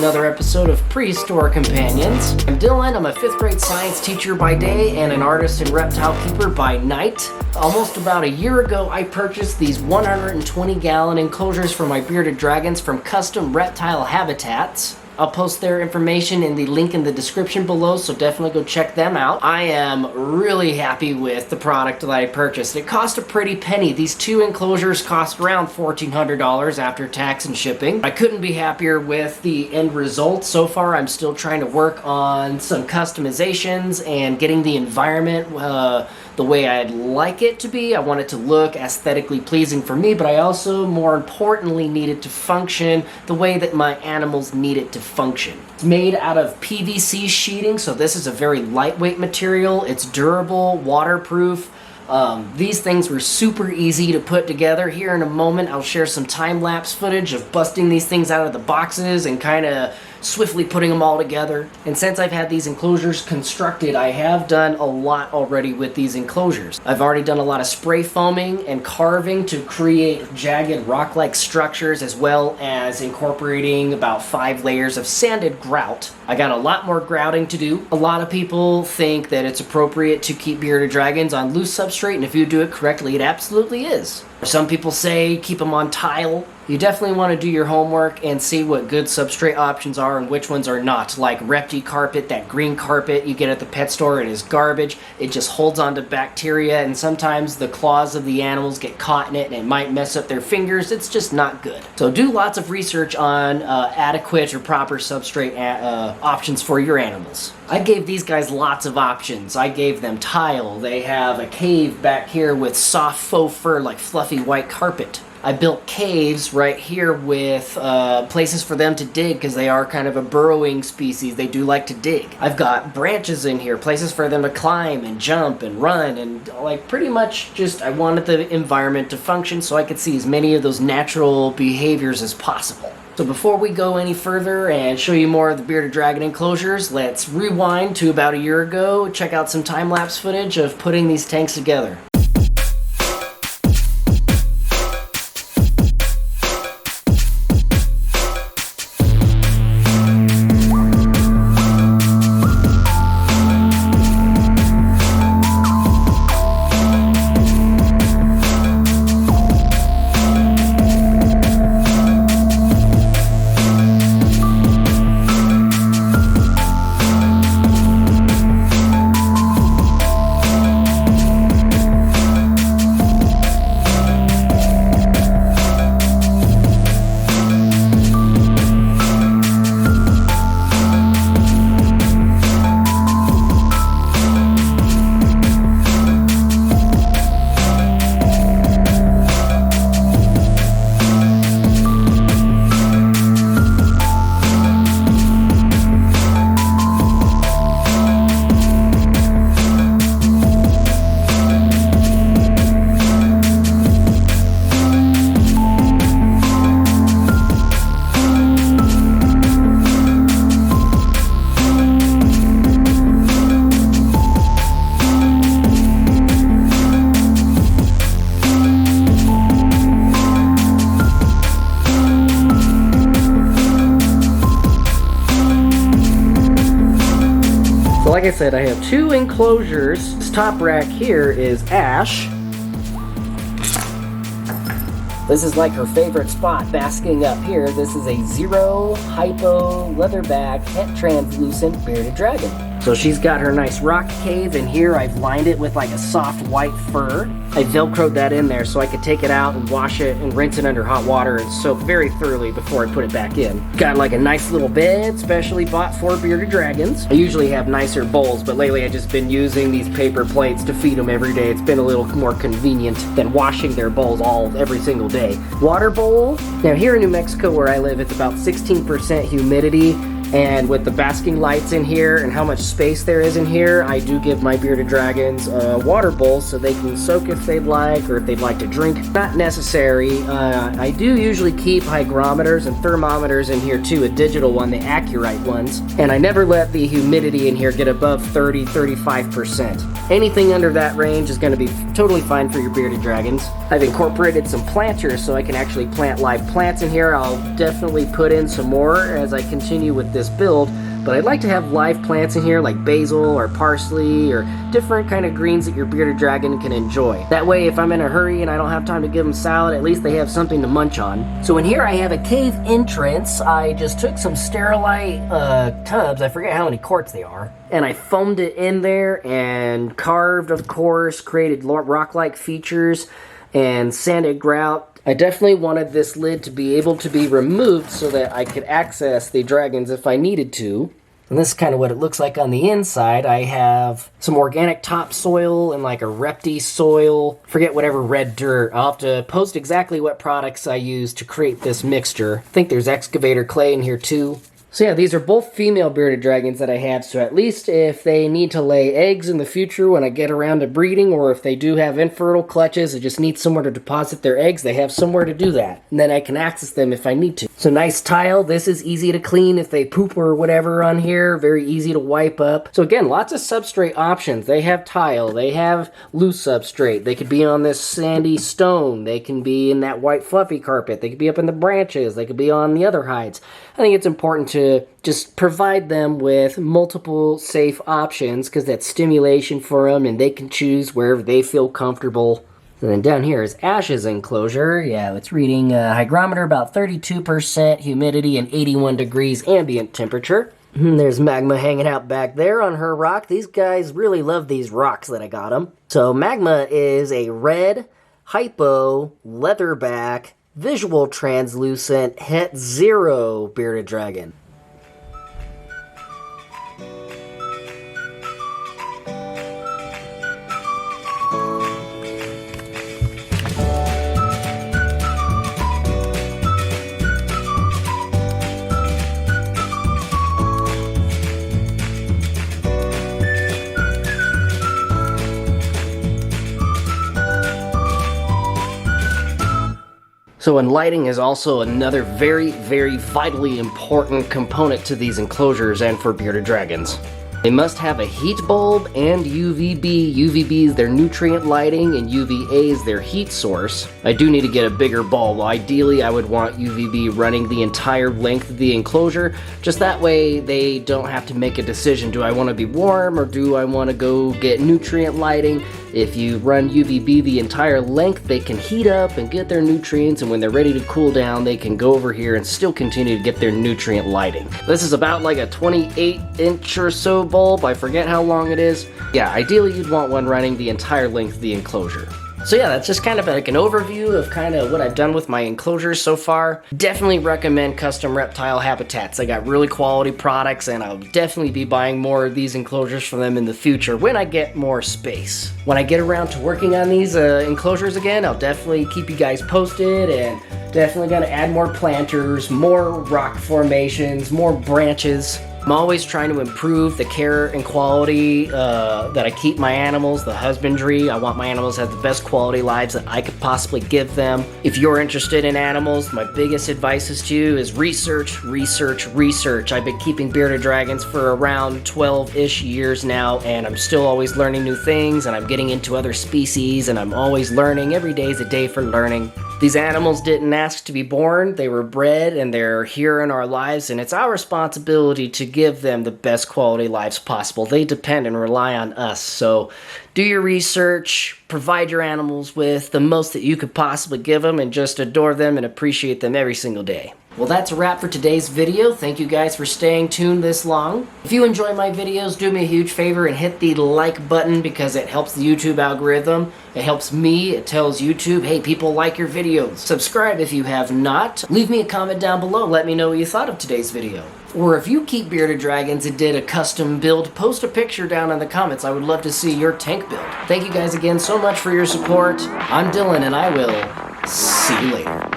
another episode of Prehistoric Companions. I'm Dylan, I'm a 5th grade science teacher by day and an artist and reptile keeper by night. Almost about a year ago, I purchased these 120-gallon enclosures for my bearded dragons from Custom Reptile Habitats. I'll post their information in the link in the description below, so definitely go check them out. I am really happy with the product that I purchased. It cost a pretty penny. These 2 enclosures cost around $1,400 after tax and shipping. I couldn't be happier with the end result. So far, I'm still trying to work on some customizations and getting the environment the way I'd like it to be. I want it to look aesthetically pleasing for me, but I also, more importantly, need it to function the way that my animals need it to function. It's made out of PVC sheeting, so this is a very lightweight material. It's durable, waterproof. These things were super easy to put together. Here in a moment, I'll share some time-lapse footage of busting these things out of the boxes and kind of swiftly putting them all together. And since I've had these enclosures constructed, I have done a lot already with these enclosures. I've already done a lot of spray foaming and carving to create jagged rock-like structures, as well as incorporating about 5 layers of sanded grout. I got a lot more grouting to do. A lot of people think that it's appropriate to keep bearded dragons on loose substrate, and if you do it correctly, it absolutely is. Some people say keep them on tile. You definitely want to do your homework and see what good substrate options are and which ones are not. Like Reptile carpet, that green carpet you get at the pet store, it is garbage. It just holds on to bacteria, and sometimes the claws of the animals get caught in it and it might mess up their fingers. It's just not good. So do lots of research on adequate or proper substrate options for your animals. I gave these guys lots of options. I gave them tile. They have a cave back here with soft faux fur, like fluffy white carpet. I built caves right here with places for them to dig, because they are kind of a burrowing species. They do like to dig. I've got branches in here, places for them to climb and jump and run, and like pretty much just I wanted the environment to function so I could see as many of those natural behaviors as possible. So before we go any further and show you more of the bearded dragon enclosures, let's rewind to about a year ago, check out some time-lapse footage of putting these tanks together. Like I said, I have 2 enclosures. This top rack here is Ash. This is like her favorite spot, basking up here. This is a zero hypo leatherback het translucent bearded dragon. So she's got her nice rock cave, and here I've lined it with like a soft white fur. I velcroed that in there so I could take it out and wash it and rinse it under hot water and soak very thoroughly before I put it back in. Got like a nice little bed, specially bought for bearded dragons. I usually have nicer bowls, but lately I've just been using these paper plates to feed them every day. It's been a little more convenient than washing their bowls every single day. Water bowl. Now here in New Mexico where I live, it's about 16% humidity, And with the basking lights in here and how much space there is in here, I do give my bearded dragons a water bowl so they can soak if they'd like, or if they'd like to drink. Not necessary. I do usually keep hygrometers and thermometers in here too, a digital one, the Accurite ones. And I never let the humidity in here get above 30-35%. Anything under that range is going to be totally fine for your bearded dragons. I've incorporated some planters so I can actually plant live plants in here. I'll definitely put in some more as I continue with this build, but I'd like to have live plants in here like basil or parsley or different kind of greens that your bearded dragon can enjoy. That way, if I'm in a hurry and I don't have time to give them salad, at least they have something to munch on. So in here I have a cave entrance. I just took some Sterilite tubs, I forget how many quarts they are, and I foamed it in there and carved, of course, created rock-like features and sanded grout. I definitely wanted this lid to be able to be removed so that I could access the dragons if I needed to. And this is kind of what it looks like on the inside. I have some organic topsoil and like a Reptile soil. Forget whatever red dirt. I'll have to post exactly what products I use to create this mixture. I think there's Excavator Clay in here too. So yeah, these are both female bearded dragons that I have, so at least if they need to lay eggs in the future when I get around to breeding, or if they do have infertile clutches and just need somewhere to deposit their eggs, they have somewhere to do that. And then I can access them if I need to. So nice tile. This is easy to clean if they poop or whatever on here. Very easy to wipe up. So again, lots of substrate options. They have tile. They have loose substrate. They could be on this sandy stone. They can be in that white fluffy carpet. They could be up in the branches. They could be on the other hides. I think it's important to just provide them with multiple safe options because that's stimulation for them and they can choose wherever they feel comfortable. And then down here is Ash's enclosure. Yeah, it's reading hygrometer about 32%, humidity, and 81 degrees ambient temperature. There's Magma hanging out back there on her rock. These guys really love these rocks that I got them. So Magma is a red, hypo, leatherback, visual translucent, Het Zero bearded dragon. So, and lighting is also another very, very vitally important component to these enclosures and for bearded dragons. They must have a heat bulb and UVB. UVB is their nutrient lighting and UVA is their heat source. I do need to get a bigger bulb. Ideally, I would want UVB running the entire length of the enclosure. Just that way they don't have to make a decision. Do I want to be warm or do I want to go get nutrient lighting? If you run UVB the entire length, they can heat up and get their nutrients, and when they're ready to cool down, they can go over here and still continue to get their nutrient lighting. This is about like a 28-inch or so bulb. I forget how long it is. Yeah, ideally you'd want one running the entire length of the enclosure. So yeah, that's just kind of like an overview of kind of what I've done with my enclosures so far. Definitely recommend custom reptile habitats. They got really quality products and I'll definitely be buying more of these enclosures from them in the future when I get more space. When I get around to working on these enclosures again, I'll definitely keep you guys posted and definitely gonna add more planters, more rock formations, more branches. I'm always trying to improve the care and quality that I keep my animals, the husbandry. I want my animals to have the best quality lives that I could possibly give them. If you're interested in animals, my biggest advice is to you is research, research, research. I've been keeping bearded dragons for around 12-ish years now, and I'm still always learning new things, and I'm getting into other species, and I'm always learning. Every day is a day for learning. These animals didn't ask to be born, they were bred, and they're here in our lives, and it's our responsibility to give them the best quality lives possible. They depend and rely on us, so do your research, provide your animals with the most that you could possibly give them, and just adore them and appreciate them every single day. Well, that's a wrap for today's video. Thank you guys for staying tuned this long. If you enjoy my videos, do me a huge favor and hit the like button because it helps the YouTube algorithm. It helps me. It tells YouTube, hey, people like your videos. Subscribe if you have not. Leave me a comment down below. Let me know what you thought of today's video. Or if you keep bearded dragons and did a custom build, post a picture down in the comments. I would love to see your tank build. Thank you guys again so much for your support. I'm Dylan and I will see you later.